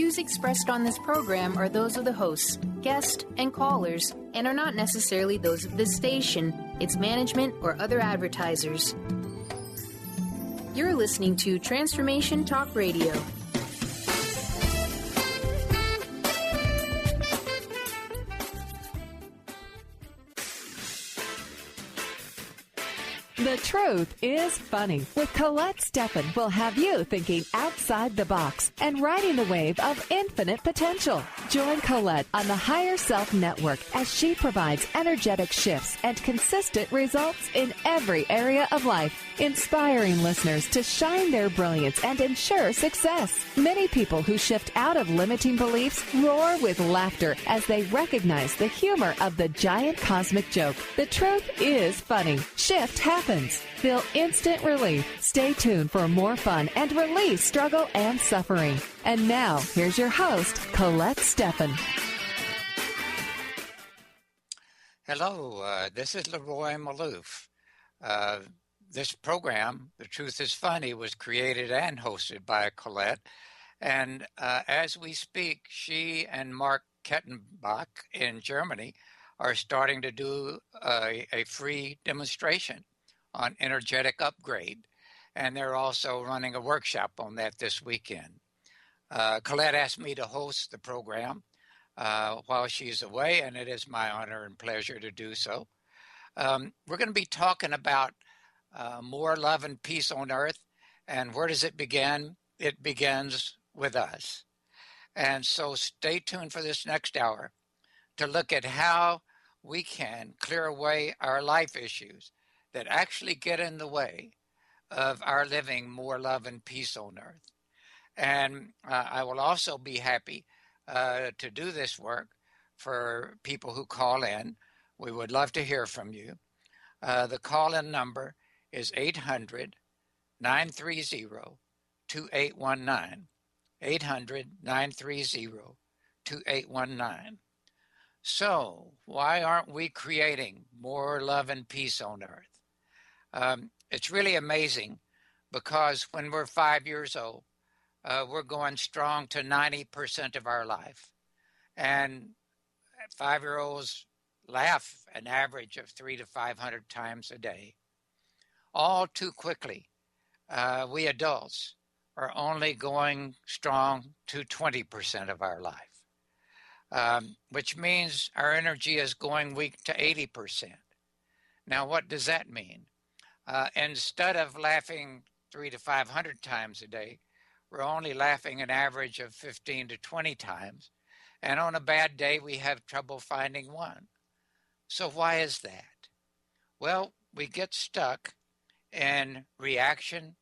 views expressed on this program are those of the hosts, guests, and callers, and are not necessarily those of this station, its management, or other advertisers. You're listening to Transformation Talk Radio. The Truth is Funny with Colette. Stefan will have you thinking outside the box and riding the wave of infinite potential. Join Colette on the Higher Self Network as she provides energetic shifts and consistent results in every area of life, inspiring listeners to shine their brilliance and ensure success. Many people who shift out of limiting beliefs roar with laughter as they recognize the humor of the giant cosmic joke. The truth is funny. Shift happens. Feel instant relief. Stay tuned for more fun and release struggle and suffering. And now, here's your host, Colette Stefan. Hello, this is LeRoy Malouf. This program, The Truth is Funny, was created and hosted by Colette. And as we speak, she and Mark Kettenbach in Germany are starting to do a free demonstration on energetic upgrade. And they're also running a workshop on that this weekend. Colette asked me to host the program while she's away, and it is my honor and pleasure to do so. We're going to be talking about more love and peace on earth. And where does it begin? It begins with us. And so stay tuned for this next hour to look at how we can clear away our life issues that actually get in the way of our living more love and peace on earth. And I will also be happy to do this work for people who call in. We would love to hear from you. The call-in number is 800-930-2819. 800-930-2819. So, why aren't we creating more love and peace on earth? It's really amazing because when we're 5 years old, we're going strong to 90% of our life. And 5-year-olds laugh an average of 300 to 500 times a day. All too quickly, we adults are only going strong to 20% of our life, which means our energy is going weak to 80%. Now, what does that mean? Instead of laughing 300 to 500 times a day, we're only laughing an average of 15 to 20 times. And on a bad day, we have trouble finding one. So why is that? Well, we get stuck in reaction,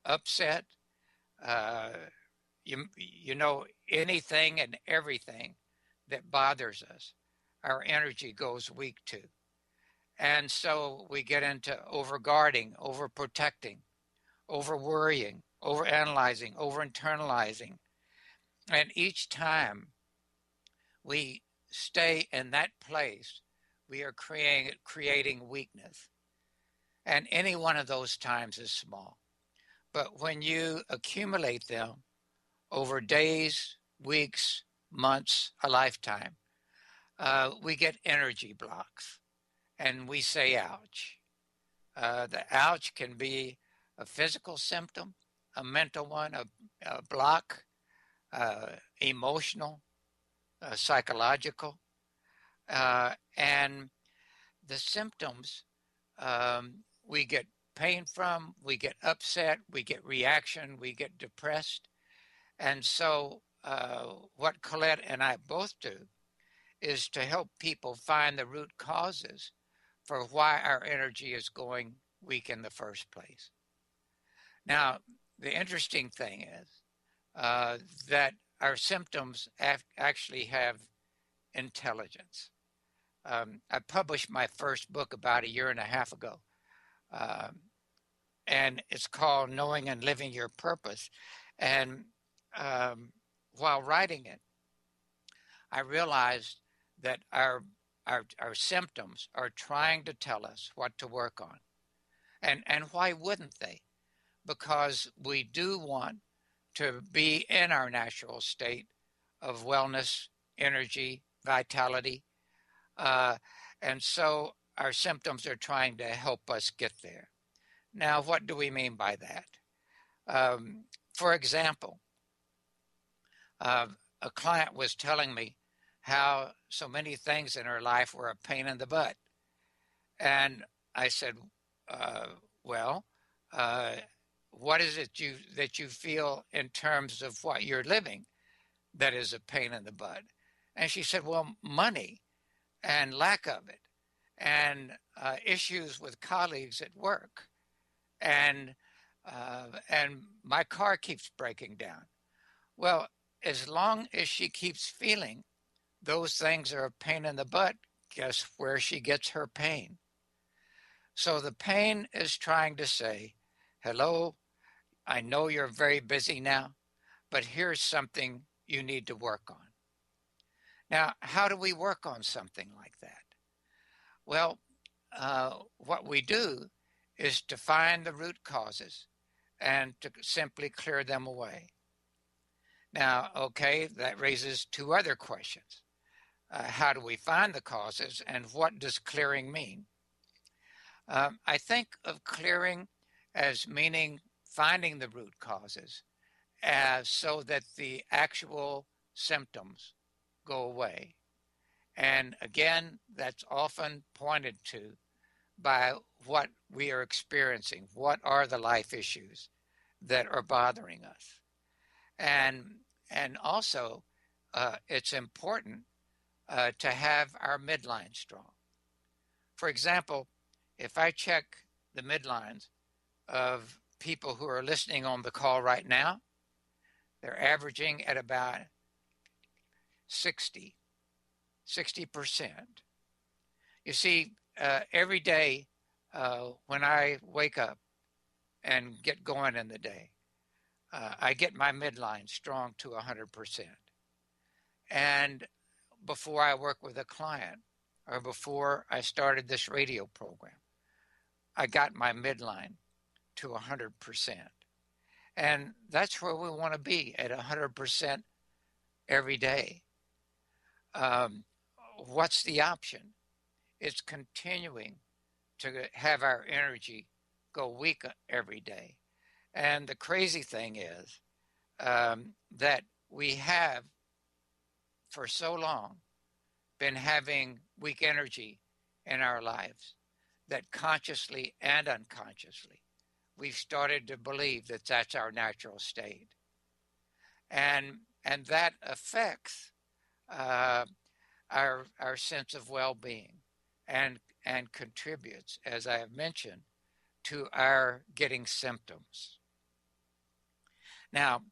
upset, anything and everything that bothers us, our energy goes weak to. And so we get into overguarding, overprotecting, over-worrying, over-analyzing, over-internalizing. And each time we stay in that place, we are creating weakness. And any one of those times is small. But when you accumulate them over days, weeks, months, a lifetime, we get energy blocks. And we say, ouch. The ouch can be a physical symptom, a mental one, a block, emotional, psychological. And the symptoms, we get pain from, we get upset, we get reaction, we get depressed. And so what Colette and I both do is to help people find the root causes for why our energy is going weak in the first place. Now, the interesting thing is that our symptoms actually have intelligence. I published my first book about 1.5 years ago, and it's called Knowing and Living Your Purpose. And while writing it, I realized that our symptoms are trying to tell us what to work on. And why wouldn't they? Because we do want to be in our natural state of wellness, energy, vitality. Uh, and so our symptoms are trying to help us get there. Now, what do we mean by that? For example, uh, a client was telling me how so many things in her life were a pain in the butt. And I said, uh, well, uh, what is it that you feel in terms of what you're living that is a pain in the butt? And she said, well, money and lack of it, and issues with colleagues at work, and my car keeps breaking down. Well, as long as she keeps feeling those things are a pain in the butt, guess where she gets her pain? So the pain is trying to say, hello, I know you're very busy now, but here's something you need to work on. Now, how do we work on something like that? Well, what we do is to find the root causes and to simply clear them away. Now, okay, that raises two other questions. How do we find the causes, and what does clearing mean? I think of clearing as meaning finding the root causes so that the actual symptoms go away. And again, that's often pointed to by what we are experiencing. What are the life issues that are bothering us? And also, it's important to have our midline strong. For example, if I check the midlines of people who are listening on the call right now, they're averaging at about 60%. You see, every day when I wake up and get going in the day, I get my midline strong to 100%. And before I work with a client or before I started this radio program, I got my midline to 100%. And that's where we want to be, at 100% every day. What's the option? It's continuing to have our energy go weak every day. And the crazy thing is that we have, for so long, been having weak energy in our lives that consciously and unconsciously we've started to believe that that's our natural state. And that affects our sense of well-being and contributes, as I have mentioned, to our getting symptoms. Now,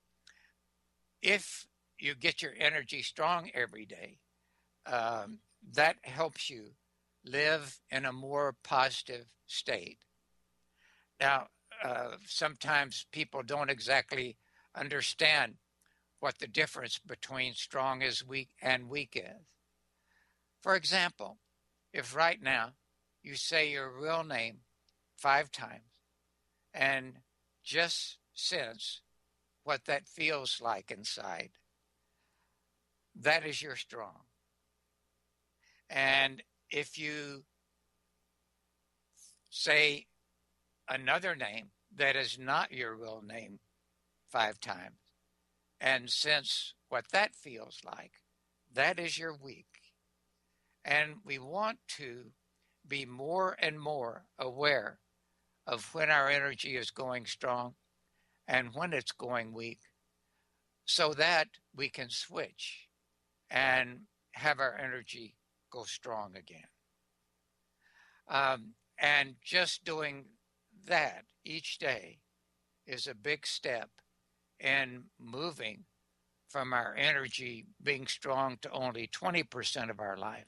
if you get your energy strong every day, that helps you live in a more positive state. Now, sometimes people don't exactly understand what the difference between strong is weak and weak is. For example, if right now you say your real name 5 times and just sense what that feels like inside, that is your strong. And if you say another name that is not your real name 5 times and sense what that feels like, that is your weak. And we want to be more and more aware of when our energy is going strong and when it's going weak, so that we can switch and have our energy go strong again. And just doing that each day is a big step in moving from our energy being strong to only 20% of our life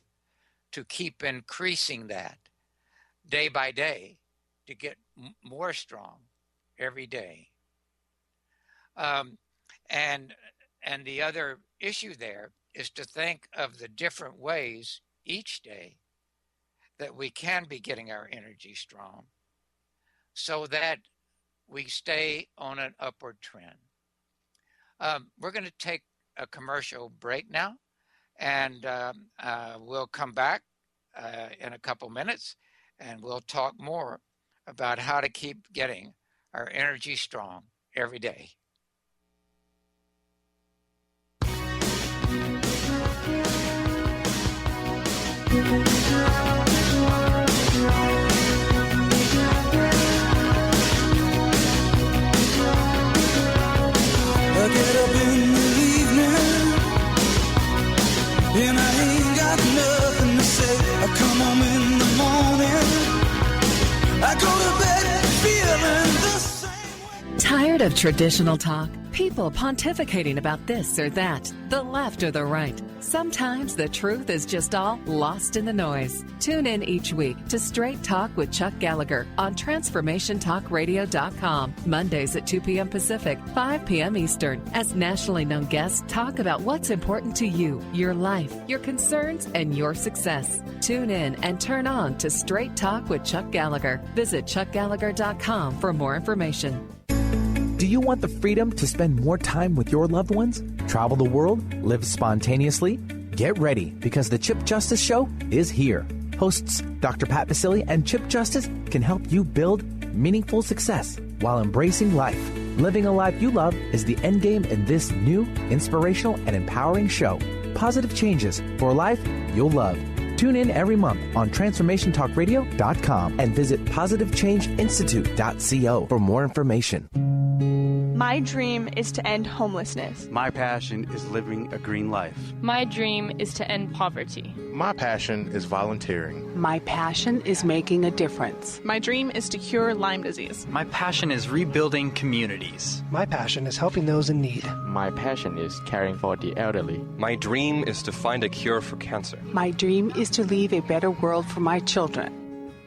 to keep increasing that day by day to get more strong every day. And the other issue there is to think of the different ways each day that we can be getting our energy strong so that we stay on an upward trend. We're going to take a commercial break now, and we'll come back in a couple minutes, and we'll talk more about how to keep getting our energy strong every day. I get up in the evening and I ain't got nothing to say. I come home in the morning, I go to bed feeling the same way. Tired of traditional talk? People pontificating about this or that, the left or the right. Sometimes the truth is just all lost in the noise. Tune in each week to Straight Talk with Chuck Gallagher on TransformationTalkRadio.com, Mondays at 2 p.m. Pacific, 5 p.m. Eastern, as nationally known guests talk about what's important to you, your life, your concerns, and your success. Tune in and turn on to Straight Talk with Chuck Gallagher. Visit ChuckGallagher.com for more information. Do you want the freedom to spend more time with your loved ones? Travel the world? Live spontaneously? Get ready, because the Chip Justice Show is here. Hosts Dr. Pat Basile and Chip Justice can help you build meaningful success while embracing life. Living a life you love is the end game in this new, inspirational, and empowering show. Positive changes for a life you'll love. Tune in every month on TransformationTalkRadio.com and visit PositiveChangeInstitute.co for more information. My dream is to end homelessness. My passion is living a green life. My dream is to end poverty. My passion is volunteering. My passion is making a difference. My dream is to cure Lyme disease. My passion is rebuilding communities. My passion is helping those in need. My passion is caring for the elderly. My dream is to find a cure for cancer. My dream is to leave a better world for my children.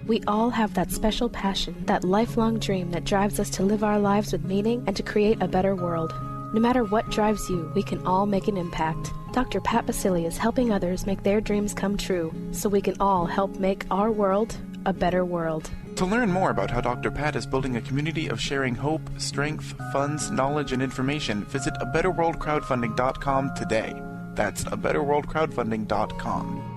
We all have that special passion, that lifelong dream that drives us to live our lives with meaning and to create a better world. No matter what drives you, we can all make an impact. Dr. Pat Basile is helping others make their dreams come true, so we can all help make our world a better world. To learn more about how Dr. Pat is building a community of sharing hope, strength, funds, knowledge, and information, visit abetterworldcrowdfunding.com today. That's abetterworldcrowdfunding.com.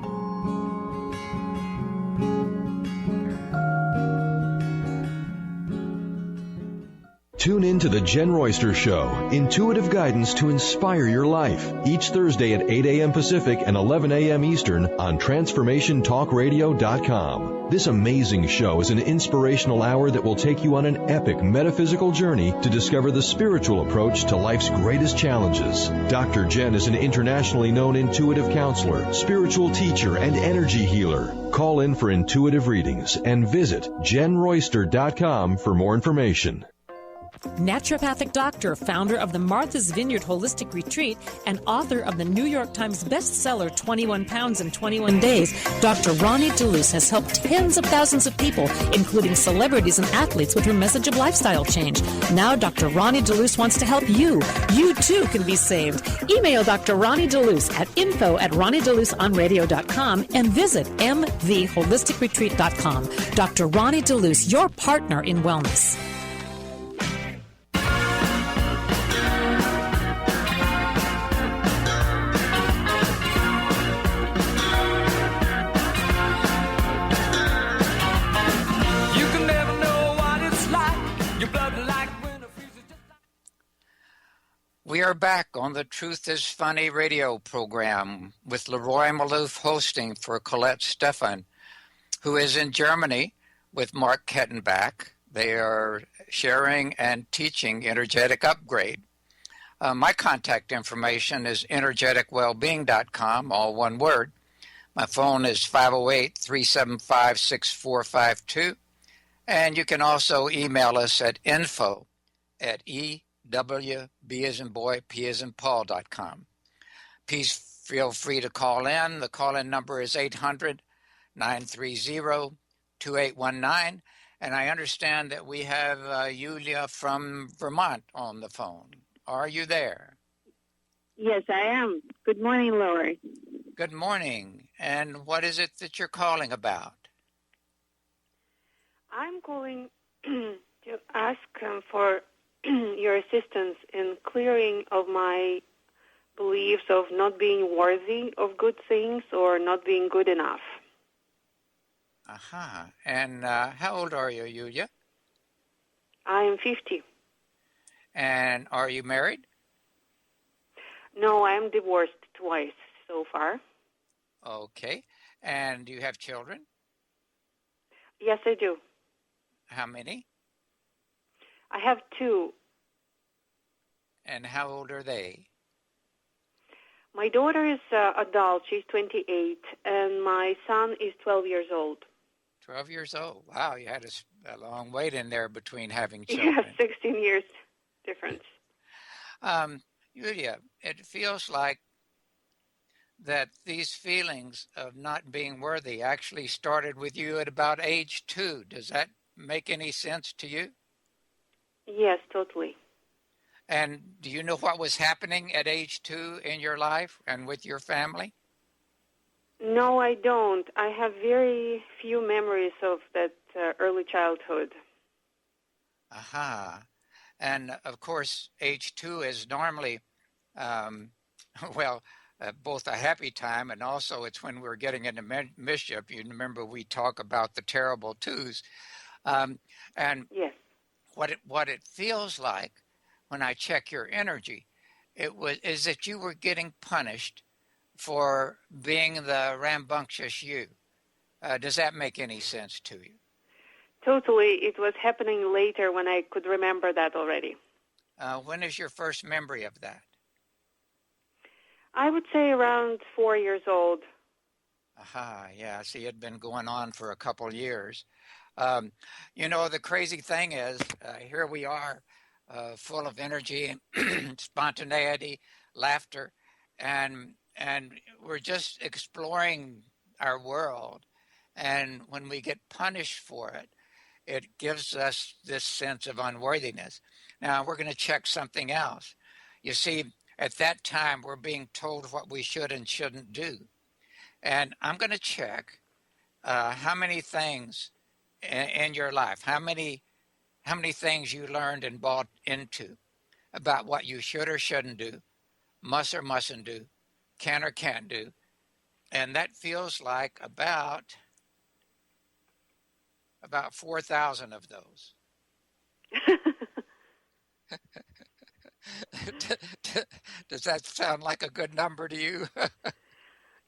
Tune in to The Jen Royster Show, intuitive guidance to inspire your life, each Thursday at 8 a.m. Pacific and 11 a.m. Eastern on TransformationTalkRadio.com. This amazing show is an inspirational hour that will take you on an epic metaphysical journey to discover the spiritual approach to life's greatest challenges. Dr. Jen is an internationally known intuitive counselor, spiritual teacher, and energy healer. Call in for intuitive readings and visit JenRoyster.com for more information. Naturopathic doctor, founder of the Martha's Vineyard Holistic Retreat, and author of the New York Times bestseller 21 Pounds in 21 Days, Dr. Ronnie DeLuce has helped tens of thousands of people, including celebrities and athletes, with her message of lifestyle change. Now Dr. Ronnie DeLuce wants to help you. You too can be saved. Email Dr. Ronnie DeLuce at info@ronniedeluceonradio.com and visit mtheholisticretreat.com. Dr. Ronnie DeLuce, your partner in wellness. We are back on the Truth is Funny radio program with LeRoy Malouf hosting for Colette Stefan, who is in Germany with Mark Kettenbach. They are sharing and teaching Energetic Upgrade. My contact information is energeticwellbeing.com, all one word. My phone is 508-375-6452. And you can also email us at info@EWB as in boy, P as in Paul.com. Please feel free to call in. The call-in number is 800-930-2819. And I understand that we have Yulia from Vermont on the phone. Are you there? Yes, I am. Good morning, LeRoy. Good morning. And what is it that you're calling about? I'm calling to ask for your assistance in clearing of my beliefs of not being worthy of good things or not being good enough. Aha. And how old are you, Yulia? I am 50. And are you married? No, I am divorced twice so far. Okay. And do you have children? Yes, I do. How many? I have 2. And how old are they? My daughter is adult. She's 28. And my son is 12 years old. 12 years old. Wow, you had a long wait in there between having children. Yeah, 16 years difference. Yulia, it feels like that these feelings of not being worthy actually started with you at about age 2. Does that make any sense to you? Yes, totally. And do you know what was happening at age 2 in your life and with your family? No, I don't. I have very few memories of that early childhood. Aha. And of course, age 2 is normally, both a happy time and also it's when we're getting into mischief. You remember we talk about the terrible twos. And yes. What it feels like when I check your energy, is that you were getting punished for being the rambunctious you. Does that make any sense to you? Totally. It was happening later when I could remember that already. When is your first memory of that? I would say around 4 years old. Aha, yeah. See, it had been going on for a couple years. The crazy thing is, here we are, full of energy and spontaneity, laughter, and we're just exploring our world. And when we get punished for it, it gives us this sense of unworthiness. Now, we're going to check something else. You see, at that time, we're being told what we should and shouldn't do. And I'm going to check how many things in your life, how many things you learned and bought into about what you should or shouldn't do, must or mustn't do, can or can't do. And that feels like about 4,000 of those. Does that sound like a good number to you?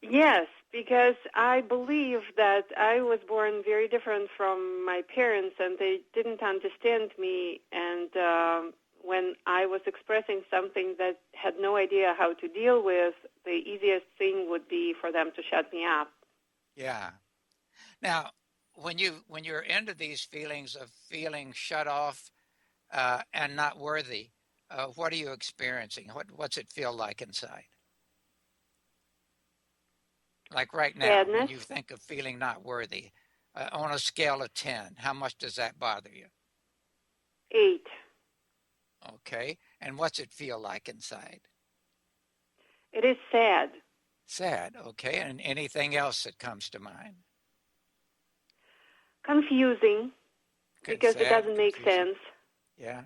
Yes, because I believe that I was born very different from my parents and they didn't understand me. And when I was expressing something that had no idea how to deal with, the easiest thing would be for them to shut me up. Yeah. Now, when you're into these feelings of feeling shut off and not worthy, what are you experiencing? What's it feel like inside? Like right now, Sadness. when you think of feeling not worthy, on a scale of 10, how much does that bother you? 8. Okay. And what's it feel like inside? It is sad. Sad. Okay. And anything else that comes to mind? Confusing, because it doesn't make sense. Yeah.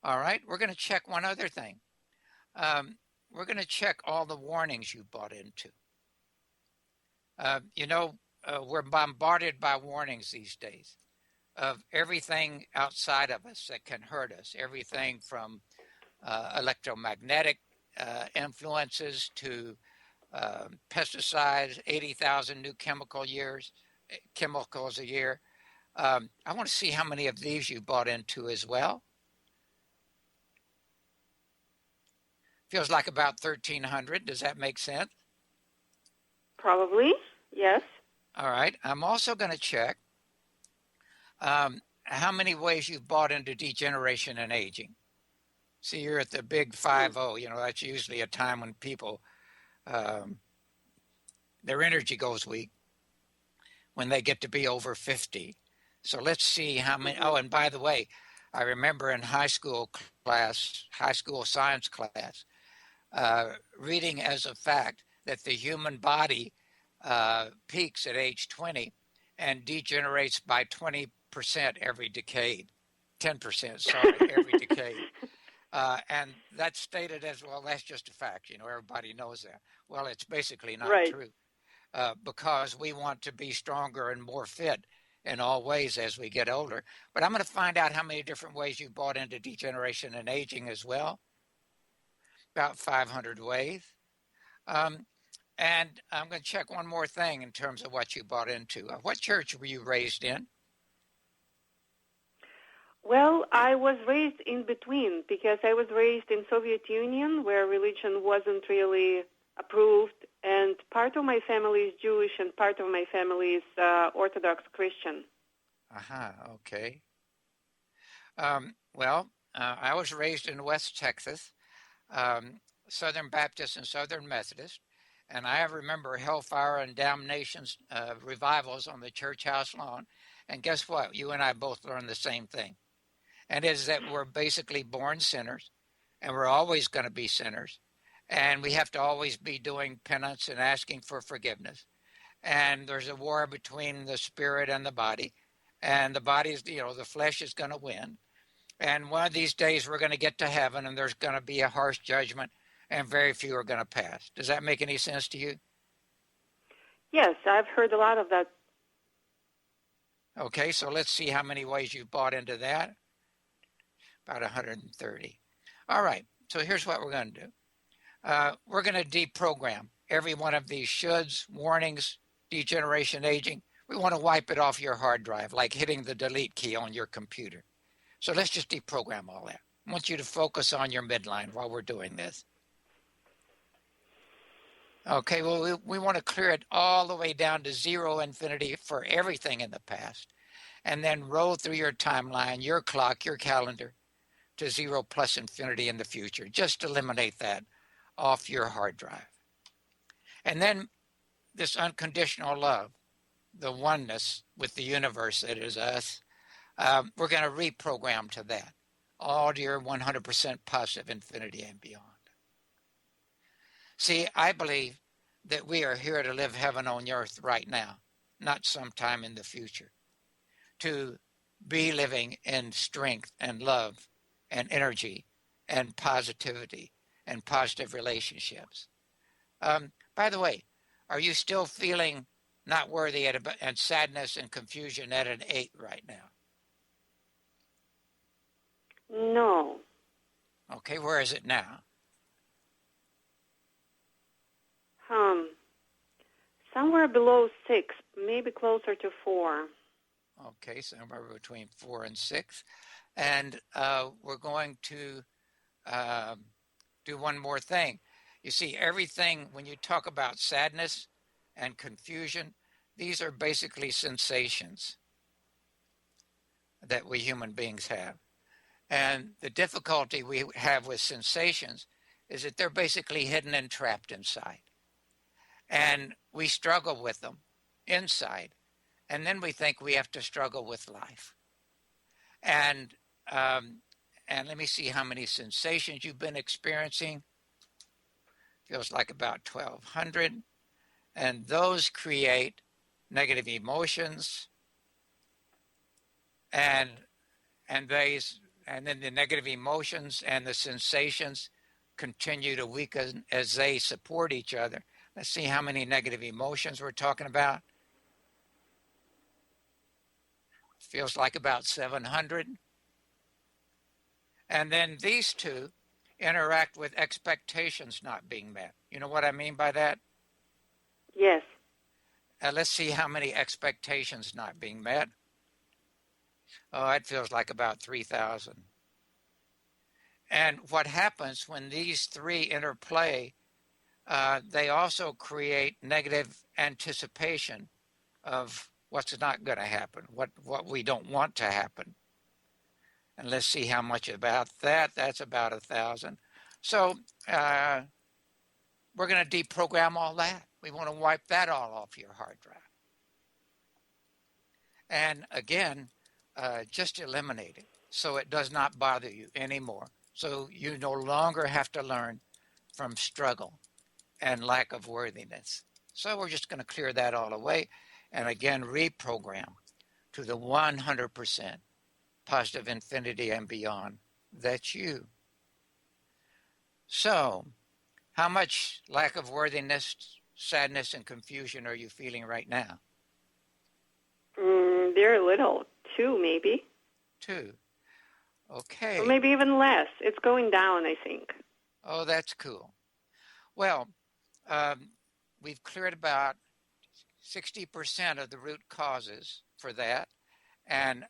All right. We're going to check one other thing. We're going to check all the warnings you bought into. We're bombarded by warnings these days of everything outside of us that can hurt us, everything from electromagnetic influences to pesticides, 80,000 new chemicals a year. I want to see how many of these you bought into as well. Feels like about 1,300. Does that make sense? Probably, yes. All right. I'm also going to check how many ways you've bought into degeneration and aging. See, you're at the big 5-0. That's usually a time when people, their energy goes weak when they get to be over 50. So let's see how many. Oh, and by the way, I remember in high school science class, reading as a fact that the human body peaks at age 20 and degenerates by 20% every decade. 10%, sorry, every decade. And that's stated as, well, that's just a fact. Everybody knows that. Well, it's basically not Right. true because we want to be stronger and more fit in all ways as we get older. But I'm going to find out how many different ways you bought into degeneration and aging as well. About 500 ways. And I'm going to check one more thing in terms of what you bought into. What church were you raised in? Well, I was raised in between because I was raised in Soviet Union where religion wasn't really approved, and part of my family is Jewish and part of my family is Orthodox Christian. Okay. Well, I was raised in West Texas, Southern Baptist and Southern Methodist, and I remember Hellfire and Damnation's revivals on the church house lawn. And guess what? You and I both learned the same thing. And it is that we're basically born sinners, and we're always going to be sinners. And we have to always be doing penance and asking for forgiveness. And there's a war between the spirit and the body. And the body is, the flesh is going to win. And one of these days we're going to get to heaven, and there's going to be a harsh judgment, and very few are going to pass. Does that make any sense to you? Yes, I've heard a lot of that. Okay, so let's see how many ways you've bought into that. About 130. All right, so here's what we're going to do. We're going to deprogram every one of these shoulds, warnings, degeneration, aging. We want to wipe it off your hard drive, like hitting the delete key on your computer. So let's just deprogram all that. I want you to focus on your midline while we're doing this. Okay, well, we want to clear it all the way down to zero infinity for everything in the past, and then roll through your timeline, your clock, your calendar, to zero plus infinity in the future. Just eliminate that off your hard drive. And then this unconditional love, the oneness with the universe that is us, we're going to reprogram to that, all to your 100% positive infinity and beyond. See, I believe that we are here to live heaven on earth right now, not sometime in the future, to be living in strength and love and energy and positivity and positive relationships. By the way, are you still feeling not worthy and sadness and confusion at an 8 right now? No. Okay, where is it now? Somewhere below 6, maybe closer to 4. Okay, somewhere between 4 and 6. And we're going to do one more thing. You see, everything, when you talk about sadness and confusion, these are basically sensations that we human beings have. And the difficulty we have with sensations is that they're basically hidden and trapped inside. And we struggle with them inside. And then we think we have to struggle with life. And let me see how many sensations you've been experiencing. Feels like about 1,200. And those create negative emotions. And then the negative emotions and the sensations continue to weaken as they support each other. Let's see how many negative emotions we're talking about. Feels like about 700. And then these two interact with expectations not being met. You know what I mean by that? Yes. Let's see how many expectations not being met. Oh, it feels like about 3,000. And what happens when these three interplay, they also create negative anticipation of what's not going to happen, what we don't want to happen. And let's see how much about that. That's about 1,000. So we're going to deprogram all that. We want to wipe that all off your hard drive. And again, just eliminate it so it does not bother you anymore. So you no longer have to learn from struggle and lack of worthiness. So we're just going to clear that all away and again reprogram to the 100% positive infinity and beyond. That's you. So, how much lack of worthiness, sadness, and confusion are you feeling right now? Very little. 2, maybe. 2. Okay. Or maybe even less. It's going down, I think. Oh, that's cool. Well, we've cleared about 60% of the root causes for that. And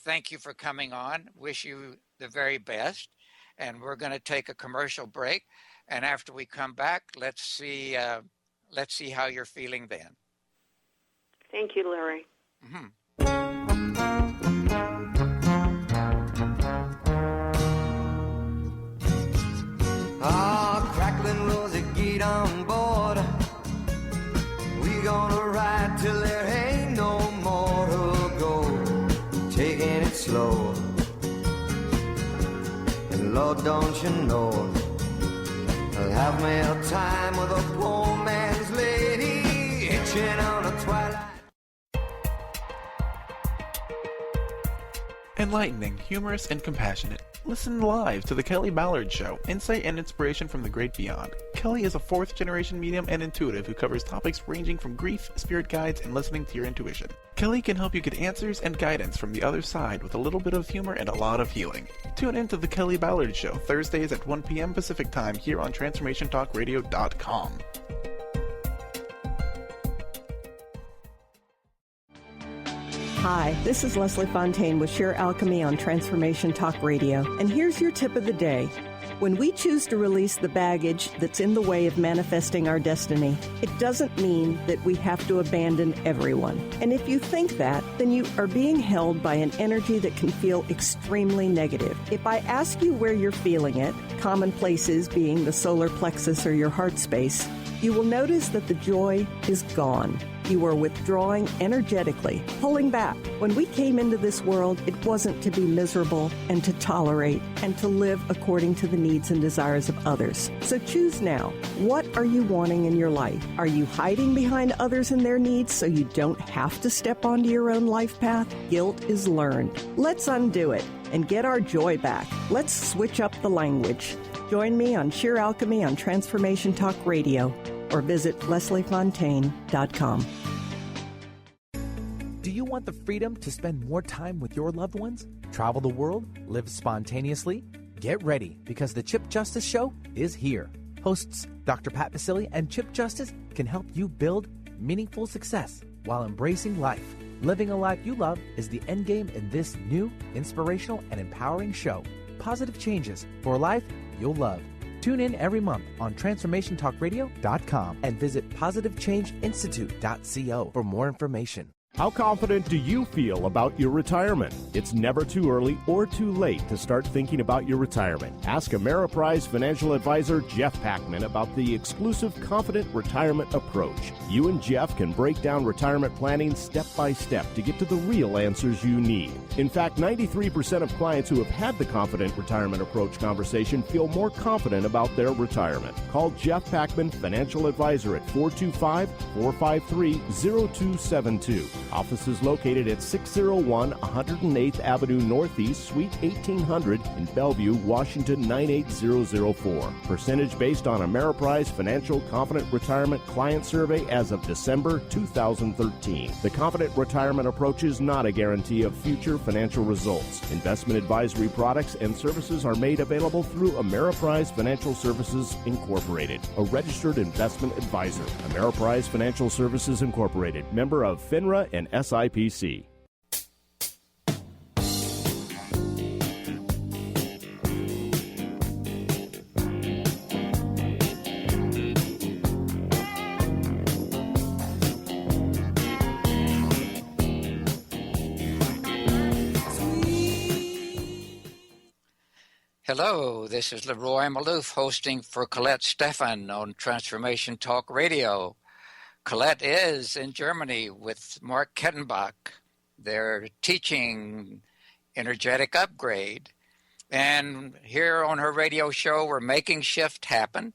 thank you for coming on. Wish you the very best. And we're going to take a commercial break. And after we come back, let's see how you're feeling then. Thank you, Larry. Mm-hmm. Crackling Rosie, get on board. We gonna ride till there ain't no more to go. Taking it slow. And Lord, don't you know, I'll have me a time with a poor man's lady, hitching on a twilight. Enlightening, humorous, and compassionate. Listen live to The Kelly Ballard Show, insight and inspiration from the great beyond. Kelly is a 4th-generation medium and intuitive who covers topics ranging from grief, spirit guides, and listening to your intuition. Kelly can help you get answers and guidance from the other side with a little bit of humor and a lot of healing. Tune in to The Kelly Ballard Show, Thursdays at 1 p.m. Pacific Time here on TransformationTalkRadio.com. Hi, this is Leslie Fontaine with Sheer Alchemy on Transformation Talk Radio, and here's your tip of the day. When we choose to release the baggage that's in the way of manifesting our destiny, it doesn't mean that we have to abandon everyone. And if you think that, then you are being held by an energy that can feel extremely negative. If I ask you where you're feeling it, common places being the solar plexus or your heart space, you will notice that the joy is gone. You are withdrawing energetically, pulling back. When we came into this world, it wasn't to be miserable and to tolerate and to live according to the needs and desires of others. So choose now. What are you wanting in your life? Are you hiding behind others and their needs so you don't have to step onto your own life path? Guilt is learned. Let's undo it and get our joy back. Let's switch up the language. Join me on Sheer Alchemy on Transformation Talk Radio, or visit lesliefontaine.com. Do you want the freedom to spend more time with your loved ones? Travel the world? Live spontaneously? Get ready, because the Chip Justice Show is here. Hosts Dr. Pat Basili and Chip Justice can help you build meaningful success while embracing life. Living a life you love is the end game in this new, inspirational, and empowering show. Positive changes for a life you'll love. Tune in every month on TransformationTalkRadio.com and visit PositiveChangeInstitute.co for more information. How confident do you feel about your retirement? It's never too early or too late to start thinking about your retirement. Ask Ameriprise financial advisor Jeff Packman about the exclusive Confident Retirement Approach. You and Jeff can break down retirement planning step by step to get to the real answers you need. In fact, 93% of clients who have had the Confident Retirement Approach conversation feel more confident about their retirement. Call Jeff Packman, financial advisor at 425-453-0272. Office is located at 601 108th Avenue Northeast, Suite 1800 in Bellevue, Washington 98004. Percentage based on Ameriprise Financial Confident Retirement Client Survey as of December 2013. The Confident Retirement Approach is not a guarantee of future financial results. Investment advisory products and services are made available through Ameriprise Financial Services Incorporated, a registered investment advisor. Ameriprise Financial Services Incorporated, member of FINRA and SIPC. Hello, this is LeRoy Malouf hosting for Colette Stefan on Transformation Talk Radio. Colette is in Germany with Mark Kettenbach. They're teaching energetic upgrade. And here on her radio show, we're making shift happen.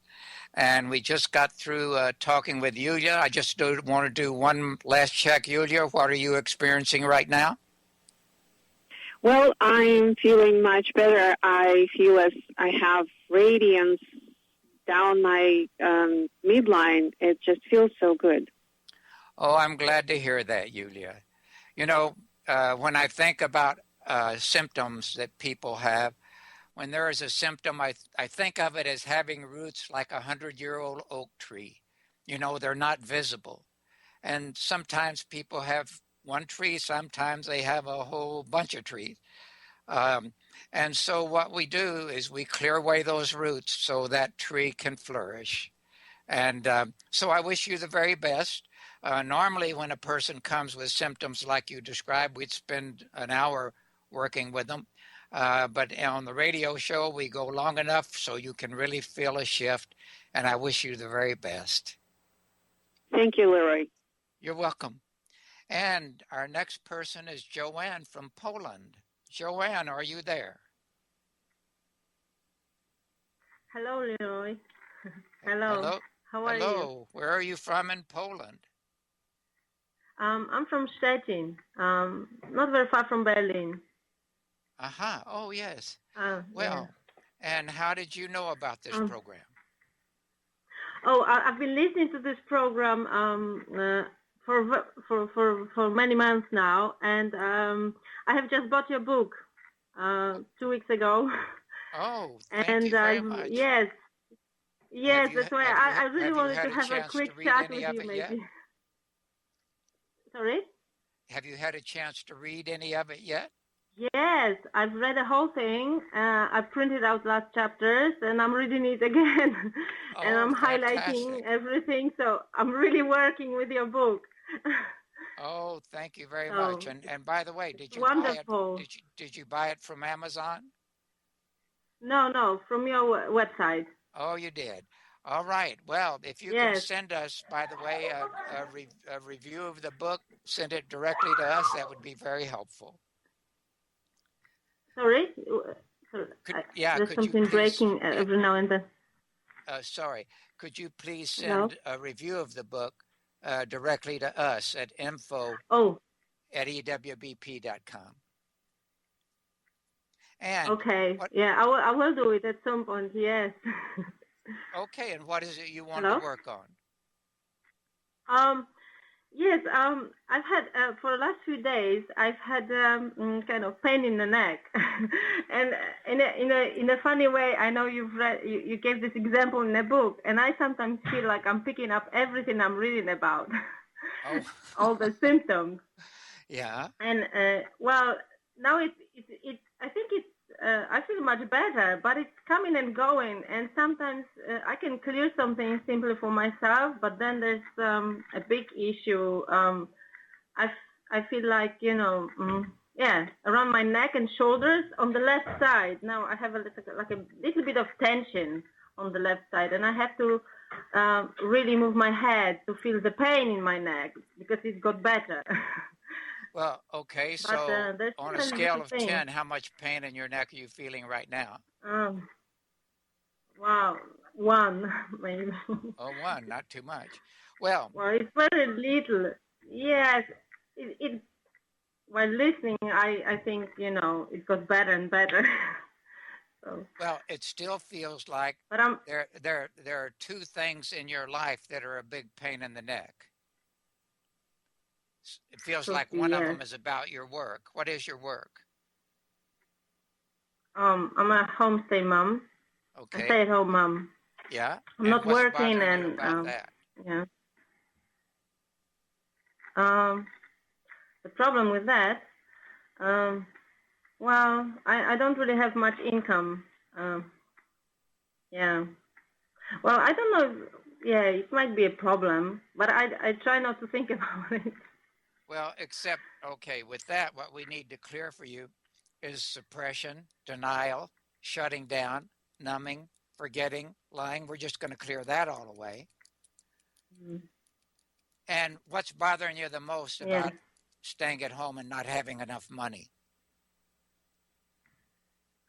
And we just got through talking with Yulia. I just want to do one last check. Yulia, what are you experiencing right now? Well, I'm feeling much better. I feel as I have radiance down my midline. It just feels so good. Oh, I'm glad to hear that, Yulia. You know, when I think about symptoms that people have, when there is a symptom, I think of it as having roots like a 100-year-old oak tree. You know, they're not visible. And sometimes people have one tree, sometimes they have a whole bunch of trees. And so what we do is we clear away those roots so that tree can flourish. And so I wish you the very best. Normally, when a person comes with symptoms like you described, we'd spend an hour working with them. But on the radio show, we go long enough so you can really feel a shift. And I wish you the very best. Thank you, LeRoy. You're welcome. And our next person is Joanne from Poland. Joanne, are you there? Hello, LeRoy. Hello. Hello. How are Hello. Where are you from in Poland? I'm from Stettin, not very far from Berlin. Aha. Oh, yes. Well, and how did you know about this program? Oh, I've been listening to this program for many months now, and I have just bought your book 2 weeks ago. Oh, thank you very much. Yes, that's why I really wanted to have a quick chat with you, maybe. Yet? Sorry? Have you had a chance to read any of it yet? Yes, I've read the whole thing. I printed out last chapters, and I'm reading it again. And I'm highlighting everything, so I'm really working with your book. Oh, thank you very much. And by the way, did you wonderful. buy it? Did you buy it from Amazon? No, from your website. Oh, you did. All right. Well, if you can send us, by the way, a review of the book, send it directly to us. That would be very helpful. Sorry? Could something breaking every now and then. Sorry. Could you please send a review of the book directly to us at info@ewbp.com? And okay. I will do it at some point, yes. Okay, and what is it you want to work on? Yes, I've had, for the last few days, I've had kind of pain in the neck. And in a funny way, I know you gave this example in the book, and I sometimes feel like I'm picking up everything I'm reading about. Oh. All the symptoms. Yeah. And, now I think I feel much better, but it's coming and going, and sometimes I can clear something simply for myself, but then there's a big issue. I feel like, around my neck and shoulders on the left side. Now I have a little bit of tension on the left side, and I have to really move my head to feel the pain in my neck because it got better. Well, okay, so on a scale of 10, how much pain in your neck are you feeling right now? Wow, 1 maybe. Oh, 1, not too much. Well, it's very little. Yes, while listening, I think, it got better and better. So. Well, it still feels like there are 2 things in your life that are a big pain in the neck. It feels like one of them is about your work. What is your work? I'm a homestay mom. Okay. A stay-at-home mom. Yeah. I'm not working, and about that? Yeah. The problem with that, I don't really have much income. Yeah. Well, I don't know. Yeah, it might be a problem, but I try not to think about it. Well, except, okay, with that, what we need to clear for you is suppression, denial, shutting down, numbing, forgetting, lying. We're just going to clear that all away. Mm-hmm. And what's bothering you the most about staying at home and not having enough money?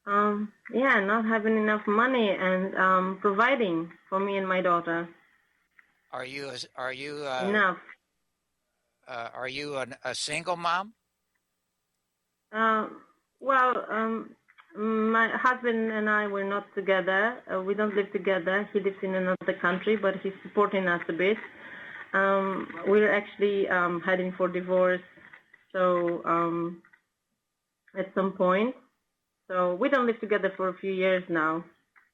Not having enough money and providing for me and my daughter. Are you enough? Are you a single mom? My husband and I were not together. We don't live together. He lives in another country, but he's supporting us a bit. We're actually heading for divorce, so at some point. So we don't live together for a few years now,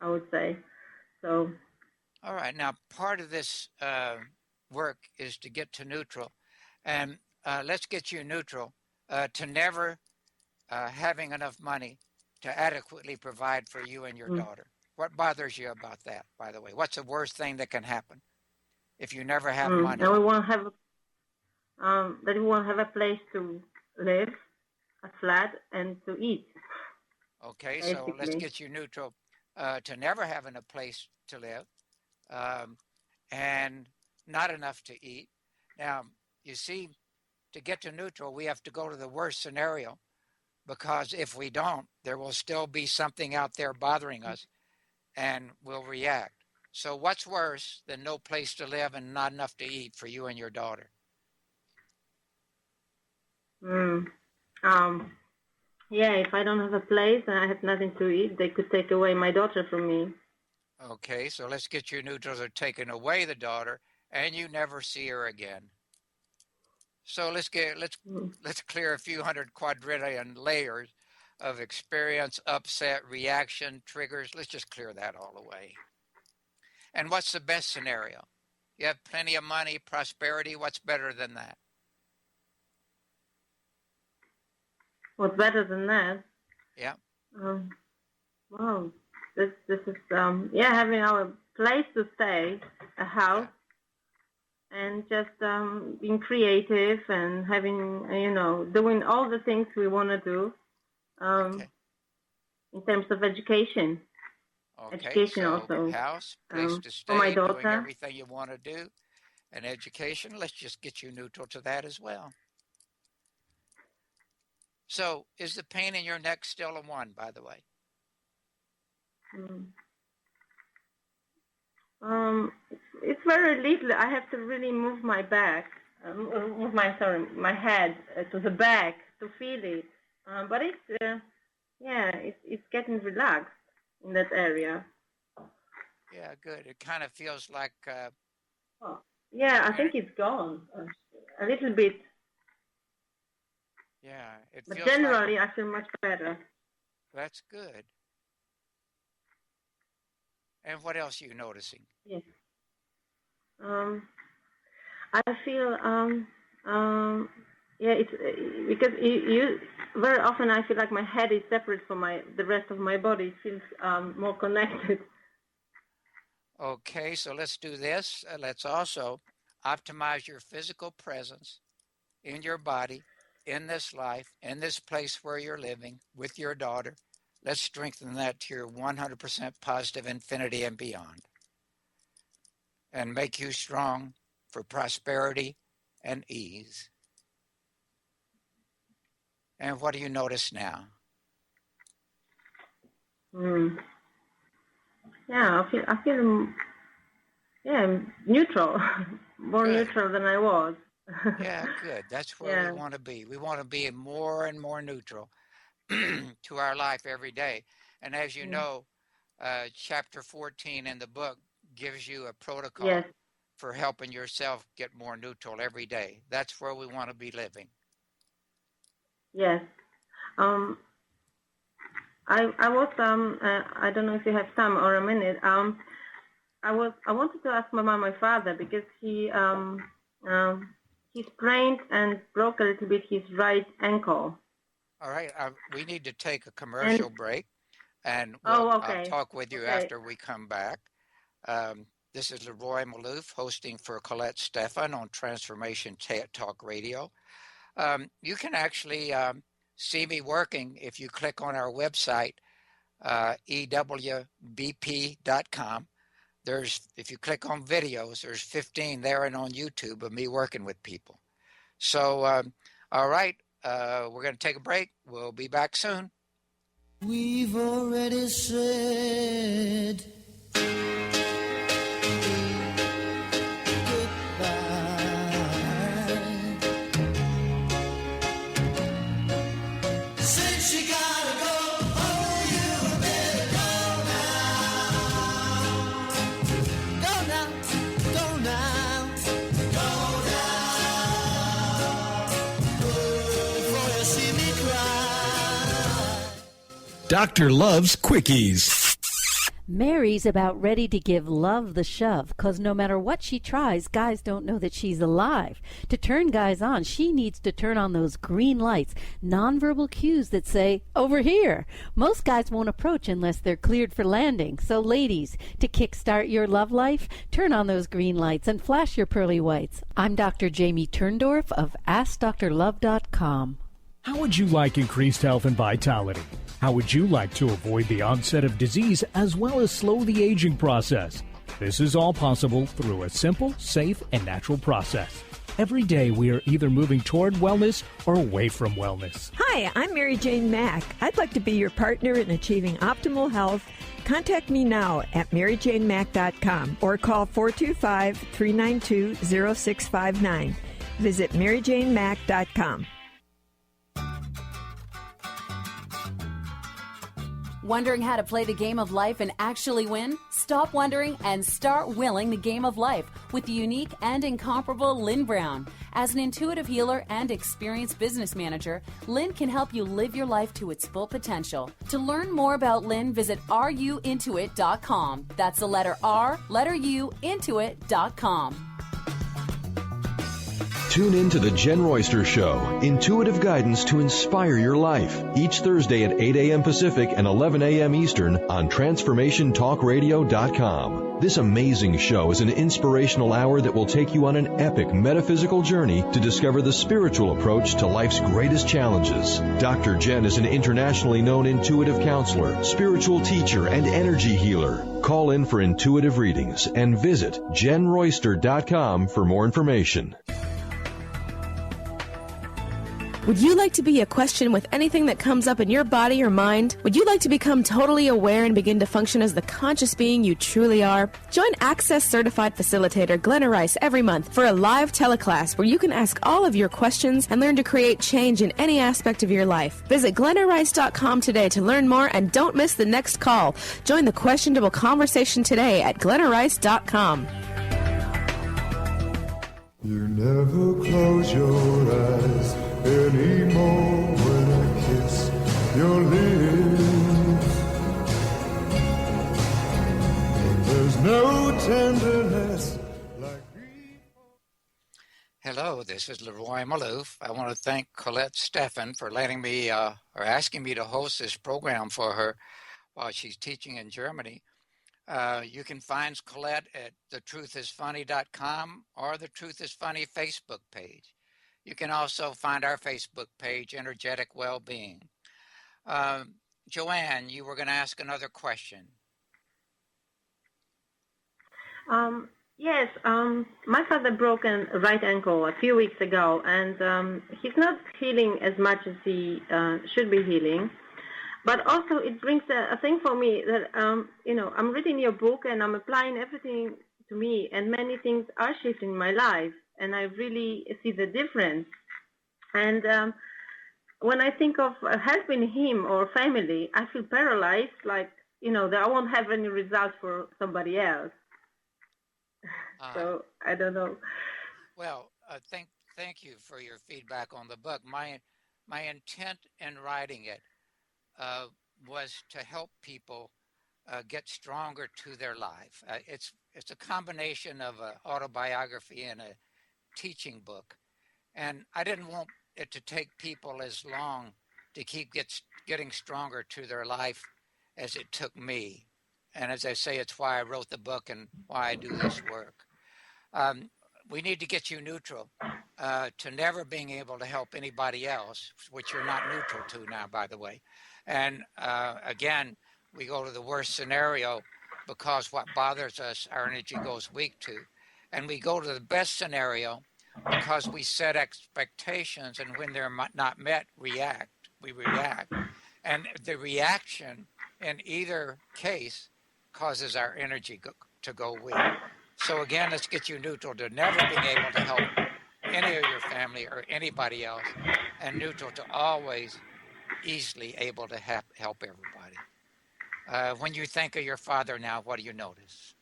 I would say. So. All right. Now, part of this work is to get to neutral, and let's get you neutral to never having enough money to adequately provide for you and your daughter. What bothers you about that, by the way? What's the worst thing that can happen if you never have money? And we won't have that we won't have a place to live, a flat, and to eat. Okay, basically. So let's get you neutral to never having a place to live and not enough to eat. Now, you see, to get to neutral, we have to go to the worst scenario, because if we don't, there will still be something out there bothering us and we'll react. So what's worse than no place to live and not enough to eat for you and your daughter? Yeah, if I don't have a place and I have nothing to eat, they could take away my daughter from me. Okay, so let's get you neutral to taking away the daughter and you never see her again. So let's clear a few hundred quadrillion layers of experience, upset, reaction, triggers. Let's just clear that all away. And what's the best scenario? You have plenty of money, prosperity. What's better than that? What's better than that? Yeah. Wow. This is having our place to stay, a house. Yeah. And just being creative and having, doing all the things we want to do in terms of education. Okay, education so also. House, place to stay, for my daughter. doing everything you want to do, and education. Let's just get you neutral to that as well. So is the pain in your neck still a 1, by the way? It's very little. I have to really move my back, my head to the back to feel it. But it's getting relaxed in that area. Yeah, good. It kind of feels like. I think it's gone a little bit. Yeah, but generally I feel much better. That's good. And what else are you noticing? Yes. I feel it's because you very often I feel like my head is separate from the rest of my body. It feels more connected. Okay, so let's do this. Let's also optimize your physical presence in your body, in this life, in this place where you're living with your daughter. Let's strengthen that to your 100% positive infinity and beyond. And make you strong for prosperity and ease. And what do you notice now? Yeah, I feel neutral, more neutral than I was. Yeah, good. That's where we want to be. We want to be more and more neutral to our life every day. And as you know, chapter 14 in the book gives you a protocol for helping yourself get more neutral every day. That's where we want to be living. Yes. I was I don't know if you have time or a minute. I wanted to ask my father because he sprained and broke a little bit his right ankle. All right, we need to take a commercial break, and I'll talk with you after we come back. This is LeRoy Malouf hosting for Colette Stefan on Transformation Talk Radio. You can actually see me working if you click on our website, ewbp.com. If you click on videos, there's 15 there and on YouTube of me working with people. So, all right, we're going to take a break. We'll be back soon. We've already said gotta go. Oh, Doctor loves quickies. Mary's about ready to give love the shove, 'cause no matter what she tries, guys don't know that she's alive. To turn guys on, she needs to turn on those green lights, nonverbal cues that say, over here. Most guys won't approach unless they're cleared for landing. So ladies, to kickstart your love life, turn on those green lights and flash your pearly whites. I'm Dr. Jamie Turndorf of AskDrLove.com. How would you like increased health and vitality? How would you like to avoid the onset of disease as well as slow the aging process? This is all possible through a simple, safe, and natural process. Every day we are either moving toward wellness or away from wellness. Hi, I'm Mary Jane Mack. I'd like to be your partner in achieving optimal health. Contact me now at maryjanemack.com or call 425-392-0659. Visit maryjanemack.com. Wondering how to play the game of life and actually win? Stop wondering and start willing the game of life with the unique and incomparable Lynn Brown. As an intuitive healer and experienced business manager, Lynn can help you live your life to its full potential. To learn more about Lynn, visit ruintuit.com. That's the letter R, letter U, intuit.com. Tune in to The Jen Royster Show, intuitive guidance to inspire your life, each Thursday at 8 a.m. Pacific and 11 a.m. Eastern on TransformationTalkRadio.com. This amazing show is an inspirational hour that will take you on an epic metaphysical journey to discover the spiritual approach to life's greatest challenges. Dr. Jen is an internationally known intuitive counselor, spiritual teacher, and energy healer. Call in for intuitive readings and visit JenRoyster.com for more information. Would you like to be a question with anything that comes up in your body or mind? Would you like to become totally aware and begin to function as the conscious being you truly are? Join Access Certified Facilitator Glenna Rice every month for a live teleclass where you can ask all of your questions and learn to create change in any aspect of your life. Visit GlennaRice.com today to learn more and don't miss the next call. Join the questionable conversation today at GlennaRice.com. You never close your eyes anymore when I kiss your lips. And there's no tenderness like before. Hello, this is LeRoy Malouf. I want to thank Colette Stefan for letting me or asking me to host this program for her while she's teaching in Germany. You can find Colette at thetruthisfunny.com or the Truth is Funny Facebook page. You can also find our Facebook page, Energetic Wellbeing. Joanne, you were going to ask another question. Yes, my father broke a right ankle a few weeks ago, and he's not healing as much as he should be healing. But also it brings a thing for me that, I'm reading your book and I'm applying everything to me, and many things are shifting in my life, and I really see the difference. And when I think of helping him or family, I feel paralyzed, like, that I won't have any results for somebody else. So I don't know. Well, thank you for your feedback on the book. My intent in writing it was to help people get stronger to their life. It's a combination of an autobiography and a teaching book, and I didn't want it to take people as long to keep getting stronger to their life as it took me. And as I say, it's why I wrote the book and why I do this work. We need to get you neutral to never being able to help anybody else, which you're not neutral to now, by the way. And again, we go to the worst scenario because what bothers us, our energy goes weak to. And we go to the best scenario because we set expectations, and when they're not met, we react. And the reaction in either case causes our energy to go weak. So again, let's get you neutral to never being able to help any of your family or anybody else, and neutral to always easily able to help everybody. When you think of your father now, what do you notice?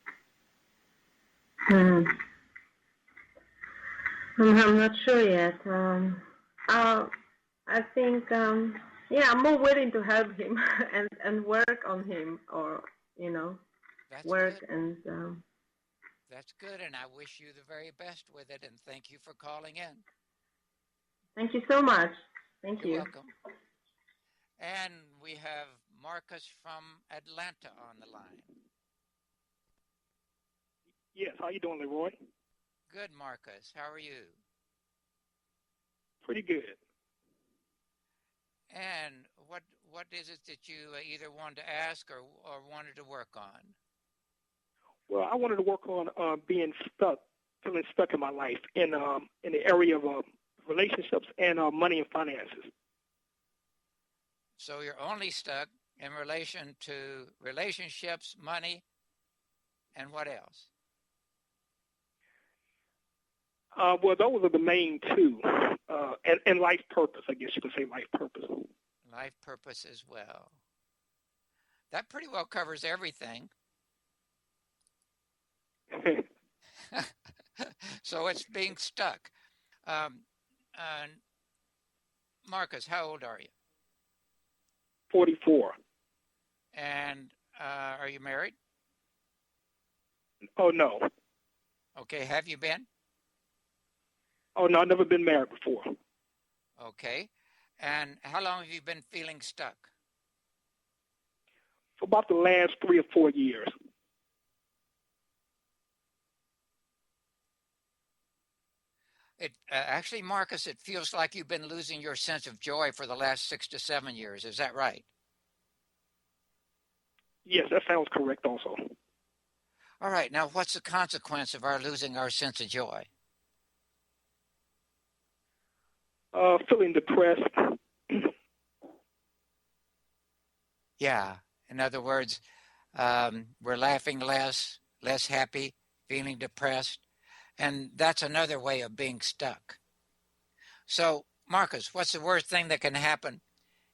I'm not sure yet. I think, Yeah, I'm more willing to help him and work on him, or That's work good. and. That's good, and I wish you the very best with it, and thank you for calling in. Thank you so much. Thank You're you. welcome. And we have Marcus from Atlanta on the line. Yes, how you doing, LeRoy? Good, Marcus. How are you? Pretty good. And what is it that you either wanted to ask or wanted to work on? Well, I wanted to work on feeling stuck in my life in the area of relationships and money and finances. So you're only stuck in relation to relationships, money, and what else? Well, those are the main two, and life purpose. I guess you could say life purpose. Life purpose as well. That pretty well covers everything. So it's being stuck. Marcus, how old are you? 44. And are you married? Oh, no. Okay, have you been? Oh, no, I've never been married before. Okay. And how long have you been feeling stuck? For about the last 3 or 4 years. Actually, Marcus, it feels like you've been losing your sense of joy for the last 6 to 7 years. Is that right? Yes, that sounds correct also. All right. Now, what's the consequence of our losing our sense of joy? Feeling depressed. Yeah. In other words, we're laughing less happy, feeling depressed. And that's another way of being stuck. So, Marcus, what's the worst thing that can happen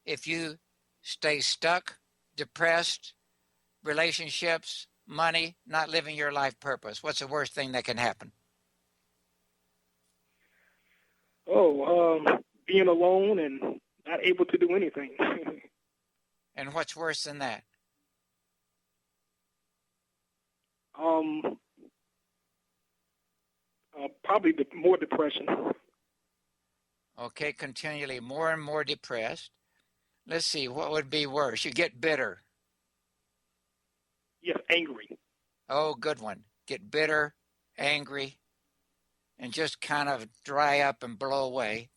if you stay stuck, depressed, relationships, money, not living your life purpose? What's the worst thing that can happen? Being alone and not able to do anything. And what's worse than that? Probably more depression. Okay, continually more and more depressed. Let's see, what would be worse? You get bitter. Yes, angry. Oh, good one. Get bitter, angry, and just kind of dry up and blow away.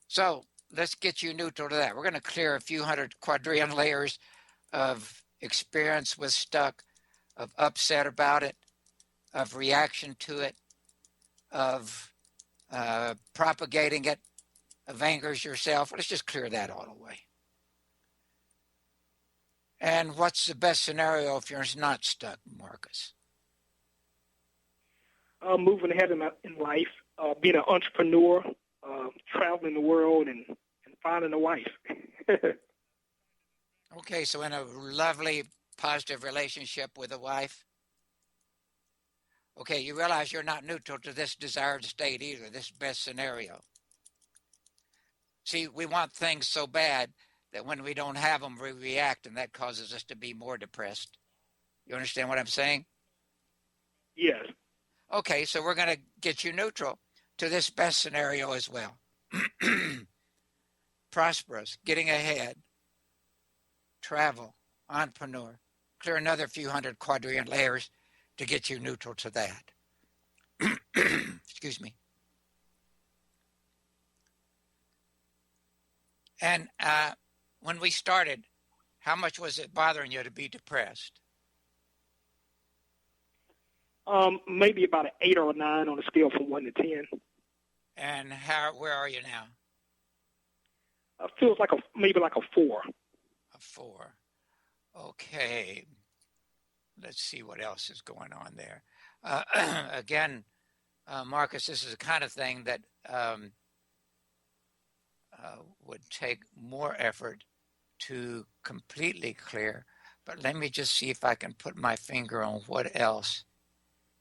So let's get you neutral to that. We're going to clear a few hundred quadrillion layers of experience with stuck, of upset about it, of reaction to it, of propagating it, of angers yourself. Let's just clear that all away. And what's the best scenario if you're not stuck, Marcus? Moving ahead in life, being an entrepreneur, traveling the world, and finding a wife. Okay, so in a lovely, positive relationship with a wife. Okay, you realize you're not neutral to this desired state either, this best scenario. See, we want things so bad that when we don't have them, we react, and that causes us to be more depressed. You understand what I'm saying? Yes. Okay, so we're going to get you neutral to this best scenario as well. Prosperous, getting ahead, travel, entrepreneur. Clear another few hundred quadrillion layers to get you neutral to that. Excuse me. And when we started, how much was it bothering you to be depressed? Maybe about an 8 or a 9 on a scale from 1 to 10. And where are you now? Feels like maybe like a 4. A 4. Okay. Let's see what else is going on there. Again, Marcus, this is the kind of thing that would take more effort to completely clear. But let me just see if I can put my finger on what else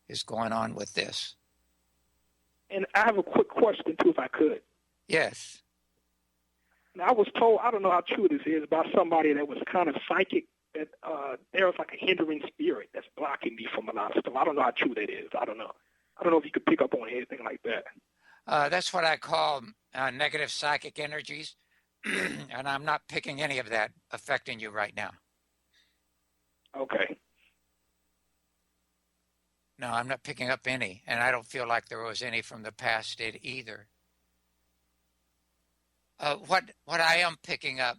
is going on with this. And I have a quick question, too, if I could. Yes. Now, I was told, I don't know how true this is, about somebody that was kind of psychic, that there was like a hindering spirit that's blocking me from a lot of stuff. I don't know how true that is. I don't know. I don't know if you could pick up on anything like that. That's what I call negative psychic energies, and I'm not picking any of that affecting you right now. Okay. No, I'm not picking up any, and I don't feel like there was any from the past either. What I am picking up,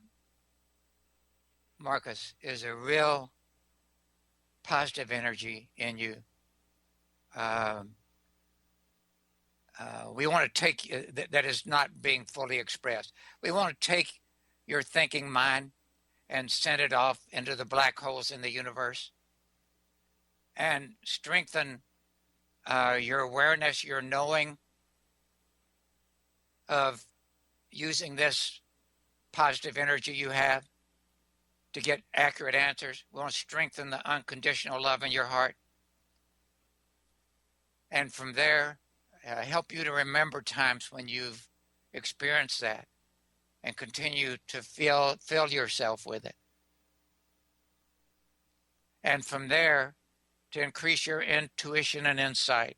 Marcus, is a real positive energy in you. We want to take that is not being fully expressed. We want to take your thinking mind and send it off into the black holes in the universe and strengthen your awareness, your knowing of using this positive energy you have to get accurate answers. We want to strengthen the unconditional love in your heart. And from there, help you to remember times when you've experienced that and continue to fill yourself with it. And from there, to increase your intuition and insight,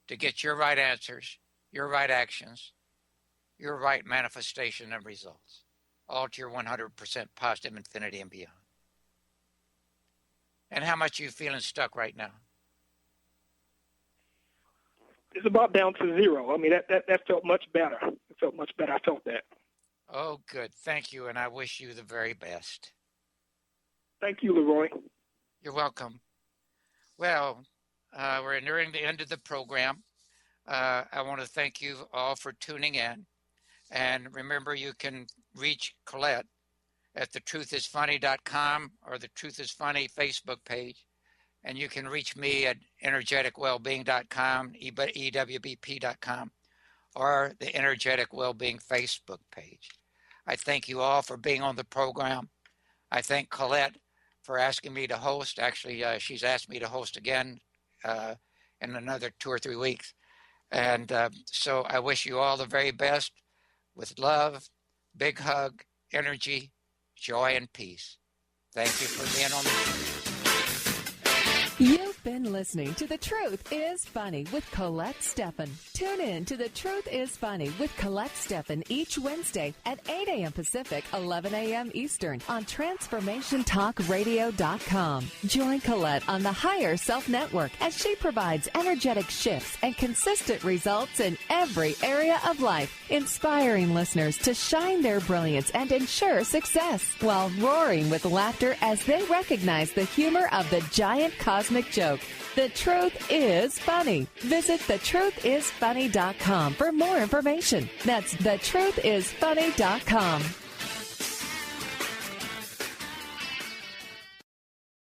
to get your right answers, your right actions, your right manifestation and results, all to your 100% positive infinity and beyond. And how much are you feeling stuck right now? It's about down to zero. I mean, that felt much better. It felt much better. I felt that. Oh, good. Thank you, and I wish you the very best. Thank you, LeRoy. You're welcome. Well, we're nearing the end of the program. I want to thank you all for tuning in. And remember, you can reach Colette at thetruthisfunny.com or the Truth is Funny Facebook page. And you can reach me at energeticwellbeing.com, EWBP.com, or the Energetic Wellbeing Facebook page. I thank you all for being on the program. I thank Colette for asking me to host. Actually, she's asked me to host again in another 2 or 3 weeks. And so I wish you all the very best with love, big hug, energy, joy, and peace. Thank you for being on the show. You've been listening to The Truth is Funny with Colette Stefan. Tune in to The Truth is Funny with Colette Stefan each Wednesday at 8 a.m. Pacific, 11 a.m. Eastern on TransformationTalkRadio.com. Join Colette on the Higher Self Network as she provides energetic shifts and consistent results in every area of life, inspiring listeners to shine their brilliance and ensure success while roaring with laughter as they recognize the humor of the giant cosmic joke. The Truth is Funny. Visit thetruthisfunny.com for more information. That's thetruthisfunny.com.